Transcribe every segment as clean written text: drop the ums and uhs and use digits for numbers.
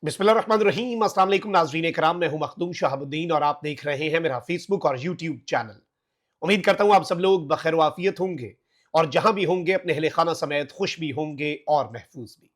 बिस्मिल्लाहिर्रहमानिर्रहीम। अस्सलाम वालेकुम नाज़रीन कराम, मैं हूं मखदूम शहाबुद्दीन और आप देख रहे हैं मेरा फेसबुक और यूट्यूब चैनल। उम्मीद करता हूं आप सब लोग बखैर वाफियत होंगे और जहां भी होंगे अपने अहले खाना समेत खुश भी होंगे और महफूज भी।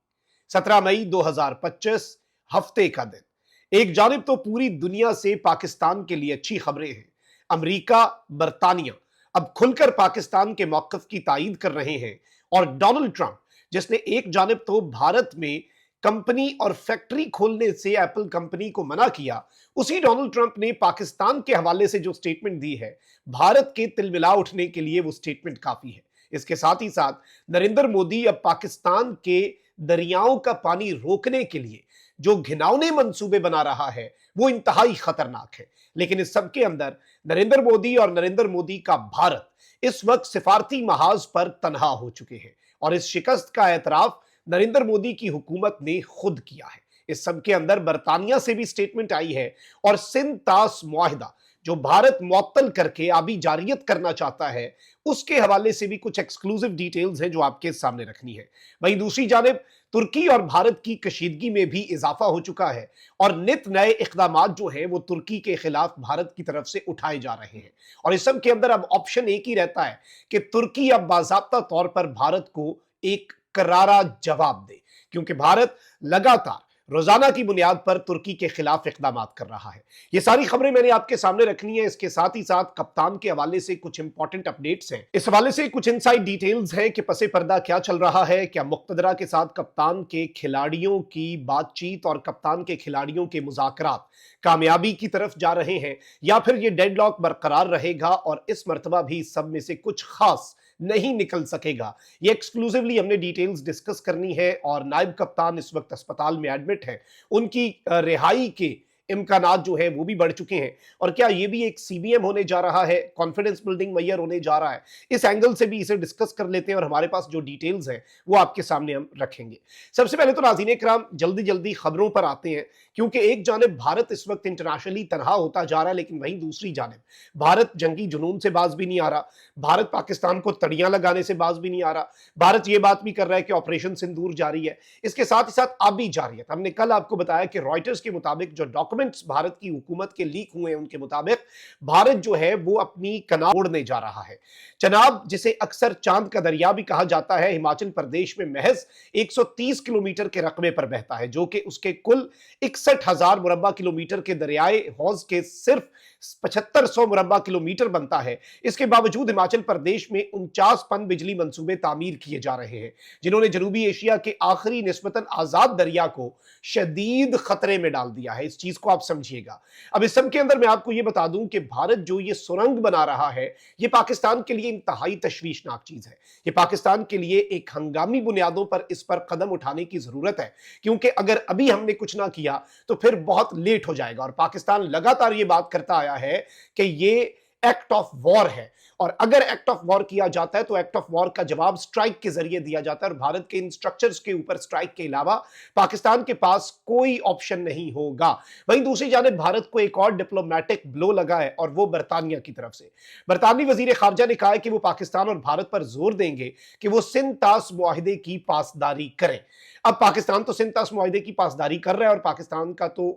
17 मई 2025 हफ्ते का दिन। एक जानिब तो पूरी दुनिया से पाकिस्तान के लिए अच्छी खबरें हैं। अमरीका, बरतानिया अब खुलकर पाकिस्तान के मौक़िफ़ की तायीद कर रहे हैं और डोनाल्ड ट्रंप, जिसने एक जानिब तो भारत में कंपनी और फैक्ट्री खोलने से एप्पल कंपनी को मना किया, उसी डोनाल्ड ट्रंप ने पाकिस्तान के हवाले से जो स्टेटमेंट दी है, भारत के तिलमिला उठने के लिए वो स्टेटमेंट काफी है। इसके साथ ही साथ नरेंद्र मोदी अब पाकिस्तान के दरियाओं का पानी रोकने के लिए जो घिनौने मंसूबे बना रहा है, वो इंतहाई खतरनाक है। लेकिन इस सब के अंदर नरेंद्र मोदी और नरेंद्र मोदी का भारत इस वक्त सिफारती महाज पर तनहा हो चुके हैं और इस शिकस्त का एतराफ नरेंद्र मोदी की हुकूमत ने खुद किया है। इस सब के अंदर बरतानिया से भी स्टेटमेंट आई है और सिंध तास मुआहिदा जो भारत मुअत्तल करके आबी जारियत करना चाहता है, उसके हवाले से भी कुछ एक्सक्लूसिव डिटेल्स हैं जो आपके सामने रखनी है। वहीं दूसरी जानिब तुर्की और भारत की कशीदगी में भी इजाफा हो चुका है और नित नए इक़दामात जो हैं वो तुर्की के खिलाफ भारत की तरफ से उठाए जा रहे हैं। और इस सब के अंदर अब ऑप्शन एक ही रहता है कि तुर्की अब बाज़ाब्ता तौर पर भारत को एक करारा जवाब दे, क्योंकि भारत लगातार रोजाना की बुनियाद पर तुर्की के खिलाफ इक़दामात कर रहा है। ये सारी खबरें मैंने आपके सामने रखनी है। इसके साथ ही साथ कप्तान के हवाले से कुछ इंपॉर्टेंट अपडेट्स हैं। इस हवाले से कुछ इनसाइड डिटेल्स हैं कि पसे पर्दा क्या चल रहा है, क्या मुक़्तदरा के साथ कप्तान के खिलाड़ियों की बातचीत और कप्तान के खिलाड़ियों के मुज़ाकरात कामयाबी की तरफ जा रहे हैं, या फिर ये डेडलॉक बरकरार रहेगा और इस मर्तबा भी सब में से कुछ खास नहीं निकल सकेगा। ये एक्सक्लूसिवली हमने डिटेल्स डिस्कस करनी है। और नायब कप्तान इस वक्त अस्पताल में एडमिट है, उनकी रिहाई के इम्कानात जो है वो भी बढ़ चुके हैं। और क्या ये भी एक सीबीएम होने जा रहा है, कॉन्फिडेंस बिल्डिंग मैयर होने जा रहा है, इस एंगल से भी इसे डिस्कस कर लेते हैं और हमारे पास जो डिटेल्स हैं वो आपके सामने हम रखेंगे। सबसे पहले तो नाज़रीन किराम जल्दी जल्दी खबरों पर आते हैं, क्योंकि एक जानिब भारत इस वक्त इंटरनेशनली तनहा होता जा रहा है, लेकिन वहीं दूसरी जानिब भारत जंगी जुनून से बाज भी नहीं आ रहा, भारत पाकिस्तान को तड़ियां लगाने से बाज भी नहीं आ रहा, भारत ये बात भी कर रहा है कि ऑपरेशन सिंदूर जारी है। इसके साथ ही साथ आबी जारियत, हमने कल आपको बताया कि रॉयटर्स के मुताबिक जो डॉक्यूमेंट्स भारत की हुकूमत के लीक हुए हैं, उनके मुताबिक भारत जो है वो अपनी कनात तोड़ने जा रहा है। चनाब, जिसे अक्सर चांद का दरिया भी कहा जाता है, हिमाचल प्रदेश में महज 130 किलोमीटर के रकबे पर बहता है, जो कि उसके कुल 61,000 मुरब्बा किलोमीटर के दरियाए हौज के सिर्फ 7500 मुरब्बा किलोमीटर बनता है। इसके बावजूद हिमाचल प्रदेश में 49 पन बिजली मंसूबे तामीर किए जा रहे हैं, जिन्होंने जनूबी एशिया के आखिरी निस्बतन आजाद दरिया को शदीद खतरे में डाल दिया है। इस चीज को आप समझिएगा। अब इस सब के अंदर मैं आपको यह बता दूं कि भारत जो ये सुरंग बना रहा है, ये पाकिस्तान के लिए इंतहाई तशवीशनाक चीज है। ये पाकिस्तान के लिए एक हंगामी बुनियादों पर इस पर कदम उठाने की जरूरत है, क्योंकि अगर अभी हमने कुछ ना किया तो फिर बहुत लेट हो जाएगा। और पाकिस्तान लगातार ये बात करता आया है कि ये एक्ट ऑफ वॉर है, और अगर एक्ट ऑफ वॉर किया जाता है तो एक्ट ऑफ वॉर का जवाब स्ट्राइक के जरिए दिया जाता है। और भारत के इन स्ट्रक्चर्स के ऊपर स्ट्राइक के अलावा पाकिस्तान के पास कोई ऑप्शन नहीं होगा। वहीं दूसरी जानिब भारत को एक और डिप्लोमेटिक ब्लो लगा है, और वो बरतानिया की तरफ से। बरतानवी वजीर खारजा ने कहा है कि वो पाकिस्तान और भारत पर जोर देंगे कि वो सिंध तास मुआहिदे की पासदारी करें। अब पाकिस्तान तो सिंध तास मुआहिदे की पासदारी कर रहा है और पाकिस्तान का तो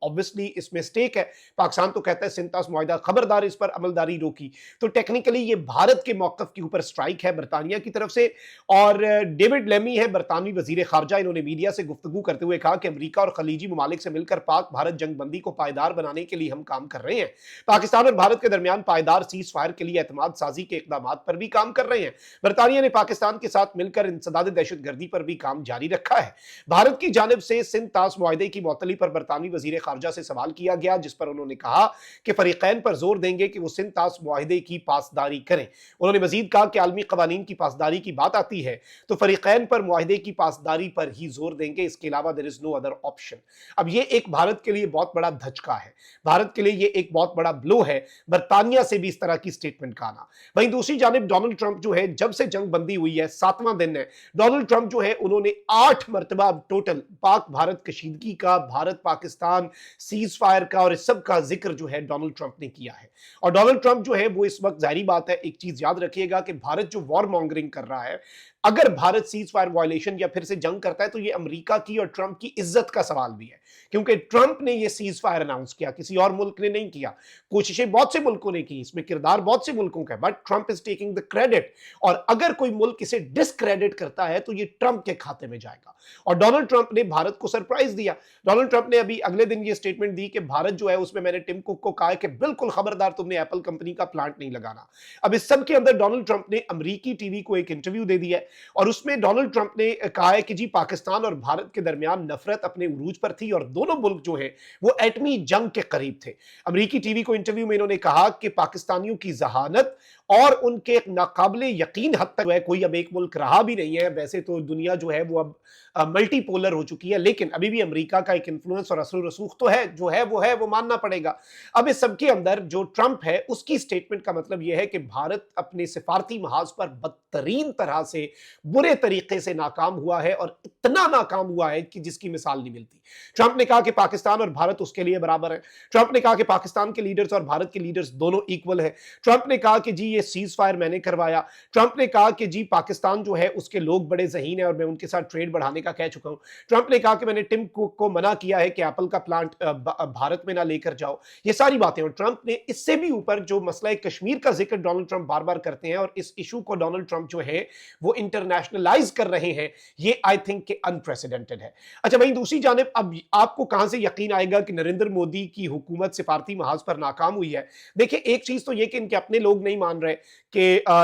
ऑब्वियसली इसमें स्टेक है। पाकिस्तान तो कहता है सिंध तास मुआहिदा, खबरदार इस पर अमलदारी रोकी। तो टेक्निकली ये भारत के मौकफ के ऊपर स्ट्राइक है बरतानिया की तरफ से। और डेविड लेमी है बरतानवी वजीर खारजा, इन्होंने मीडिया से गुफ्तगू करते हुए कहा कि अमेरिका और खलीजी ममालिक से मिलकर पाक भारत जंगबंदी को पायदार बनाने के लिए हम काम कर रहे हैं। पाकिस्तान और भारत के दरमियान पायदार सीज फायर के लिए एतमाद साजी के इकदाम पर भी काम कर रहे हैं। बरतानिया ने पाकिस्तान के साथ मिलकर इंसदाद दहशतगर्दी पर भी काम जारी रखा है। भारत की जानिब से सिंध तास मुआहिदे की मुअत्तली पर बरतानवी वजीर खारजा से सवाल किया गया, जिस पर उन्होंने कहा कि फरीकैन पर जोर देंगे कि वो सिंध तास मुआहिदे की पासदारी करें। उन्होंने मजीद कहा कि आलमी कवानीन की पासदारी की बात आती है तो फरीकैन पर मुआहिदे की पासदारी पर ही जोर देंगे, इसके अलावा there is no other option. अब ये एक भारत के लिए बहुत बड़ा धचका है, भारत के लिए ये एक बहुत बड़ा ब्लो है, बरतानिया से भी इस तरह की स्टेटमेंट का आना। वहीं दूसरी जानिब डोनाल्ड ट्रंप जो है, जब से जंग बंदी हुई है 7वां दिन है, डोनाल्ड ट्रंप जो है उन्होंने 8 मरतबा टोटल पाक भारत कशीदगी का, भारत पाकिस्तान सीज फायर का और इस सब का जिक्र जो है डोनाल्ड ट्रंप ने किया है। और डोनाल्ड ट्रंप जो है वो इस वक्त, जाहिर बात है, एक चीज याद रखिएगा कि भारत जो वॉर मॉन्गरिंग कर रहा है, अगर भारत सीज फायर वायलेशन या फिर से जंग करता है तो ये अमेरिका की और ट्रंप की इज्जत का सवाल भी है, क्योंकि ट्रंप ने ये सीज फायर अनाउंस किया, किसी और मुल्क ने नहीं किया। कोशिशें बहुत से मुल्कों ने की, इसमें किरदार बहुत से मुल्कों का है, but Trump is taking the credit. और अगर कोई मुल्क इसे डिसक्रेडिट करता है तो ये ट्रंप के खाते में जाएगा। और डोनाल्ड ट्रंप ने भारत को सरप्राइज दिया। डोनाल्ड ट्रंप ने अभी अगले दिन ये स्टेटमेंट दी कि भारत जो है उसमें मैंने टिम कुक को कहा है कि बिल्कुल खबरदार तुमने एप्पल कंपनी का प्लांट नहीं लगाना। अब इस सब के अंदर डोनाल्ड ट्रंप ने अमेरिकी टीवी को एक इंटरव्यू दे दिया है और उसमें डोनाल्ड ट्रंप ने कहा है कि जी पाकिस्तान और भारत के दरमियान नफरत अपने उरूज पर थी और दोनों मुल्क जो है वो एटमी जंग के करीब थे। अमेरिकी टीवी को इंटरव्यू में इन्होंने कहा कि पाकिस्तानियों की जहानत और उनके नाकाबिले यकीन हद तक है कोई अब एक मुल्क रहा भी नहीं है। वैसे तो दुनिया जो है वो अब मल्टीपोलर हो चुकी है, लेकिन अभी भी अमेरिका का एक इन्फ्लुएंस और असर रसूख तो है, जो है वो मानना पड़ेगा। अब इस सबके अंदर जो ट्रंप है उसकी स्टेटमेंट का मतलब यह है कि भारत अपने सिफारती महाज पर बदतरीन तरह से बुरे तरीके से नाकाम हुआ है और इतना नाकाम हुआ है कि जिसकी मिसाल नहीं मिलती। ट्रंप ने कहा कि पाकिस्तान और भारत उसके लिए बराबर है। ट्रंप ने कहा कि पाकिस्तान के लीडर्स और भारत के लीडर्स दोनों इक्वल है। ट्रंप ने कहा कि जी ये सीज फायर मैंने करवाया। ट्रंप ने कहा कि जी पाकिस्तान जो है उसके लोग बड़े ज़हीन है और मैं उनके साथ ट्रेड बढ़ाने का कह चुका हूं। ट्रंप ने कहा कि मैंने टिम कुक को मना किया है कि एप्पल का प्लांट भारत में ना लेकर जाओ। ये सारी बातें। और ट्रंप ने इससे भी ऊपर जो मसला कश्मीर का जिक्र डोनाल्ड ट्रंप बार बार करते हैं और इस इशू को डोनाल्ड ट्रंप जो है वो इंटरनेशनलाइज कर रहे हैं, ये आई थिंक कि अनप्रेसिडेंटेड है। अच्छा, वहीं दूसरी जानिब अब आपको कहां से यकीन आएगा कि नरेंद्र मोदी की हुकूमत सिफारती महाज पर नाकाम हुई है? देखिए, एक चीज तो ये कि इनके अपने लोग नहीं मान रहे कि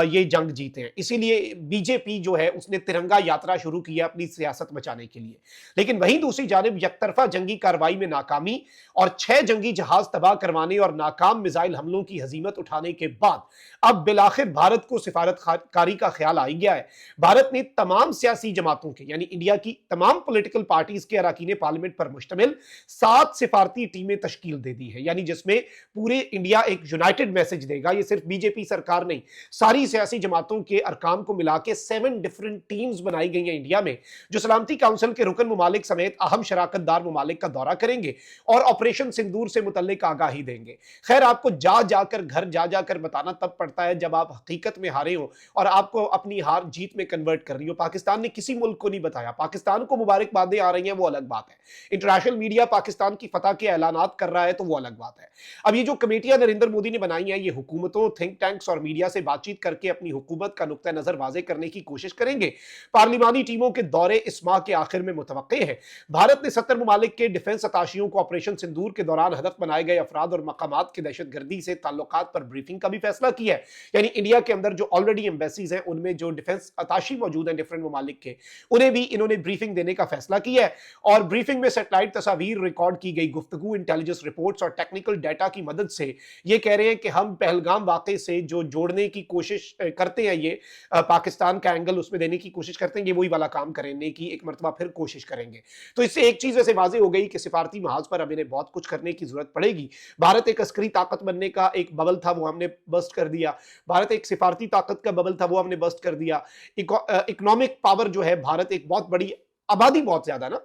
ये जंग जीते हैं, इसीलिए बीजेपी जो है उसने तिरंगा यात्रा शुरू की है अपनी सियासत बचाने के लिए। लेकिन वहीं दूसरी जानिब यकतरफा जंगी कार्रवाई में नाकामी और 6 जंगी जहाज तबाह करवाने और नाकाम मिसाइल हमलों की हजीमत उठाने के बाद अब बिलाखिर भारत को सिफारतकारी का ख्याल आ गया है। भारत ने तमाम सियासी जमातों के यानी इंडिया की तमाम पॉलिटिकल पार्टीज के अरकान पार्लियामेंट पर मुश्तमिल 7 सिफारती टीमें तश्कील दे दी है, यानी जिसमें पूरे इंडिया एक यूनाइटेड मैसेज देगा। ये सिर्फ बीजेपी सरकार नहीं, सारी सियासी जमातों के अरकान को मिला के 7 डिफरेंट टीम्स बनाई गई हैं इंडिया में, जो सलामती काउंसिल के रुकन ममालिक समेत अहम शराकतदार ममालिक का दौरा करेंगे और ऑपरेशन सिंदूर से मुतल्लिक आगाही देंगे। खैर, आपको घर जा जाकर बताना तब पड़ता है जब आप हकीकत में हारे हो और आपको अपनी हार जीत में कन्वर्ट कर रही हो। पाकिस्तान ने किसी मुल्क को नहीं बताया, पाकिस्तान को मुबारकबादें आ रही हैं, वो अलग बात है। इंटरनेशनल मीडिया पाकिस्तान की फतह के ऐलानात कर रहा है, तो वो अलग बात है। अब ये जो कमेटियां नरेंद्र मोदी ने बनाई हैं, ये हुकूमतों, थिंक टैंक्स और मीडिया से बातचीत करके अपनी हुकूमत का नुक्ता नजर वाजे करने की कोशिश करेंगे। पार्लिमानी टीमों के दौरे इस माह के आखिर में मुतवक्के है। भारत ने 70 ममालिक के डिफेंस अताशियों को ऑपरेशन सिंदूर के दौरान हदफ बनाए गए अफराद और मकामात के दहशतगर्दी से ताल्लुकात पर ब्रीफिंग का भी फैसला किया है। यानी इंडिया के अंदर जो ऑलरेडी एम्बेसीज हैं उनमें जो डिफेंस अताशी मौजूद हैं डिफरेंट ममालिक के, उन्हें भी इन्होंने ब्रीफिंग देने का फैसला किया है। और ब्रीफिंग में सैटेलाइट तस्वीर, रिकॉर्ड की गई गुफ्तगू, इंटेलिजेंस रिपोर्ट्स और टेक्निकल डाटा की मदद से ये कह रहे हैं कि हम पहलगाम वाकये से जो जोड़ने की कोशिश करते हैं, ये पाकिस्तान का एंगल उसमें देने की कोशिश करते हैं, ये वही वाला काम करने की एक मरतबा फिर कोशिश करेंगे। तो इससे एक चीज वैसे वाज़ेह हो गई कि सिफारती महाज पर अब इन्हें बहुत कुछ करने की जरूरत पड़ेगी। भारत एक अस्करी ताकत बनने का एक बबल था, वो हमने बस्ट कर दिया। भारत एक सिफारती ताकत का बबल था, वो हमने बस्ट कर दिया। इकोनॉमिक पावर जो है, भारत एक बहुत बड़ी आबादी, बहुत ज्यादा ना,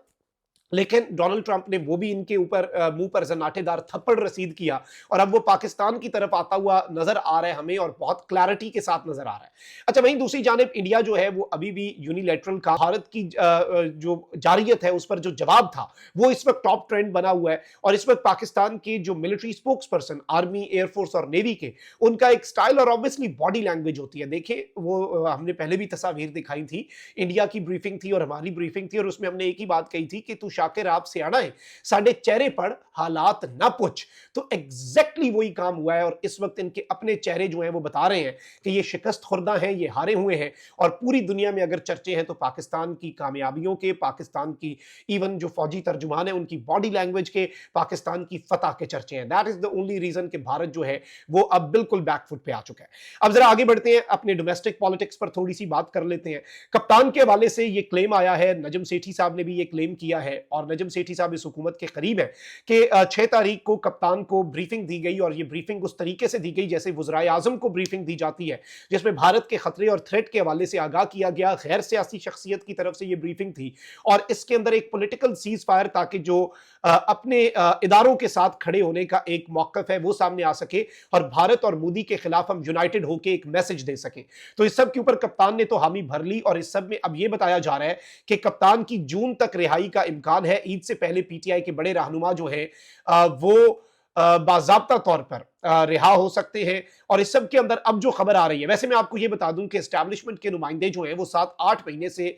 लेकिन डोनाल्ड ट्रंप ने वो भी इनके ऊपर मुंह पर जनाटेदार थप्पड़ रसीद किया और अब वो पाकिस्तान की तरफ आता हुआ नजर आ रहा है हमें, और बहुत क्लैरिटी के साथ नजर आ रहा है। अच्छा, वहीं दूसरी जानिब इंडिया जो है वो अभी भी यूनिलैटरल का भारत की जो जारियत है उस पर जो जवाब था वो इस वक्त टॉप ट्रेंड बना हुआ है। और इस वक्त पाकिस्तान के जो military spokes person, army, air force और नेवी के, उनका एक स्टाइल और ऑब्वियसली बॉडी लैंग्वेज होती है। देखिए, वो हमने पहले भी तस्वीर दिखाई थी, इंडिया की ब्रीफिंग थी और हमारी ब्रीफिंग थी, और उसमें हमने एक ही बात कही थी कि तू शाकिर आप से आना है, साढ़े चेहरे पर हालात ना पूछ। तो एग्जैक्टली वही काम हुआ है और इस वक्त इनके अपने चेहरे जो हैं वो बता रहे हैं कि ये शिकस्त खुर्दा हैं, ये हारे हुए हैं। और पूरी दुनिया में अगर चर्चे हैं तो पाकिस्तान की कामयाबियों के, पाकिस्तान की इवन जो फौजी तर्जुमान है उनकी बॉडी लैंग्वेज के, पाकिस्तान की फतह के चर्चे हैं। That is the only reason कि भारत जो है वो अब बिल्कुल बैकफुट पे आ चुका है। अब जरा आगे बढ़ते हैं, अपने डोमेस्टिक पॉलिटिक्स पर थोड़ी सी बात कर लेते हैं। कप्तान के हवाले से ये क्लेम आया है, नजम सेठी साहब ने भी ये क्लेम किया है और नजम सेठी साहब इस हुकूमत के करीब है कि 6 तारीख को कप्तान को ब्रीफिंग दी गई, और ये ब्रीफिंग उस तरीके से दी गई जैसे वज़राए आज़म को ब्रीफिंग दी जाती है, जिसमें भारत के खतरे और थ्रेट के हवाले से आगाह किया गया। गैर सियासी शख्सियत की तरफ से ये ब्रीफिंग थी, और इसके अंदर एक पॉलिटिकल सीज फायर, ताकि जो अपने इदारों के साथ खड़े होने का एक मौक़िफ़ है वो सामने आ सके, और भारत और मोदी के खिलाफ हम यूनाइटेड होकर एक मैसेज दे सकें। तो इस सब के ऊपर कप्तान ने तो हामी भर ली, और इस सब में अब ये बताया जा रहा है कि कप्तान की जून तक रिहाई का इम्कान है। ईद से पहले पीटीआई के बड़े रहनुमा जो है वो बाज़ाब्ता तौर पर रिहा हो सकते हैं। और इस सब के अंदर अब जो खबर आ रही है, वैसे मैं आपको ये बता दूं कि एस्टैब्लिशमेंट के नुमाइंदे जो हैं वो 7-8 महीने से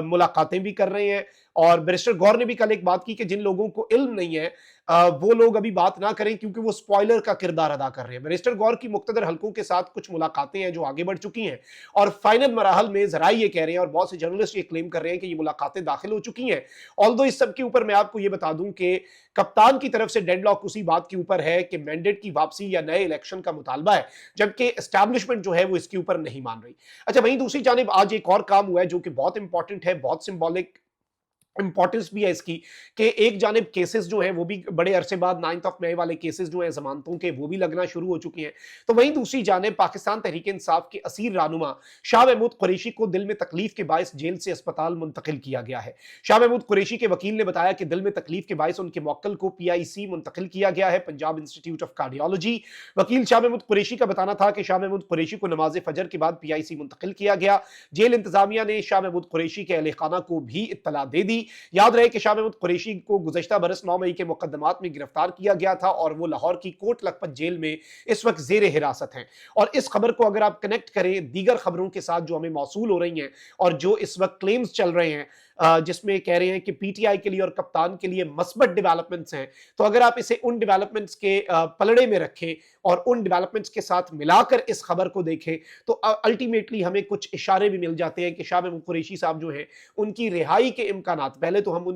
मुलाकातें भी कर रहे हैं, और बैरिस्टर गौर ने भी कल एक बात की कि जिन लोगों को इल्म नहीं है वो लोग अभी बात ना करें, क्योंकि वो स्पॉइलर का किरदार अदा कर रहे हैं। बैरिस्टर गौर की मुख्तदर हलकों के साथ कुछ मुलाकातें हैं जो आगे बढ़ चुकी हैं, और फाइनल मराहल में जराए ये कह रहे हैं, और बहुत से जर्नलिस्ट ये क्लेम कर रहे हैं कि ये मुलाकातें दाखिल हो चुकी हैं। ऑल्दो इस सब के ऊपर मैं आपको ये बता दूं कि कप्तान की तरफ से डेडलॉक उसी बात के ऊपर है कि मैंडेट की वापसी या नए इलेक्शन का मुतालबा है, जबकि एस्टैब्लिशमेंट जो है वो इसके ऊपर नहीं मान रही। अच्छा, वहीं दूसरी जानिब आज एक और काम हुआ है जो कि बहुत इंपॉर्टेंट है, बहुत सिंबॉलिक इंपॉर्टेंस भी है इसकी, कि एक जानिब केसेस जो हैं वो भी बड़े अरसे बाद 9 मई वाले केसेस जो हैं जमानतों के, वो भी लगना शुरू हो चुके हैं। तो वहीं दूसरी जानिब पाकिस्तान तहरीक इंसाफ के असीर रहनुमा शाह महमूद कुरैशी को दिल में तकलीफ के बायस जेल से अस्पताल मुंतकिल किया गया है। शाह महमूद कुरैशी के वकील ने बताया कि दिल में तकलीफ के बायस उनके मौक्किल को PIC मुंतकिल किया गया है, पंजाब इंस्टीट्यूट ऑफ कार्डियोलॉजी। वकील शाह महमूद कुरैशी का बताना था कि शाह महमूद कुरैशी को नमाज फजर के बाद PIC मुंतकिल किया गया। जेल इंतजामिया ने शाह महमूद कुरैशी के अहले खाना को भी इत्तला दे दी। याद रहे कि शाह महमूद कुरैशी को गुज़श्ता बरस 9 मई के मुकदमात में गिरफ्तार किया गया था, और वो लाहौर की कोट लखपत जेल में इस वक्त जेर हिरासत हैं। और इस खबर को अगर आप कनेक्ट करें दीगर खबरों के साथ जो हमें मौसूल हो रही हैं, और जो इस वक्त क्लेम्स चल रहे हैं जिसमें कह रहे हैं कि PTI के लिए और कप्तान के लिए मस्बत डेवलपमेंट्स हैं, तो अगर आप इसे उन डेवलपमेंट्स के पलड़े में रखें और उन डेवलपमेंट्स के साथ मिलाकर इस खबर को देखें, तो अल्टीमेटली हमें कुछ इशारे भी मिल जाते हैं कि शाह महमूद कुरैशी साहब जो हैं उनकी रिहाई के इम्कानात, पहले तो हम उनकी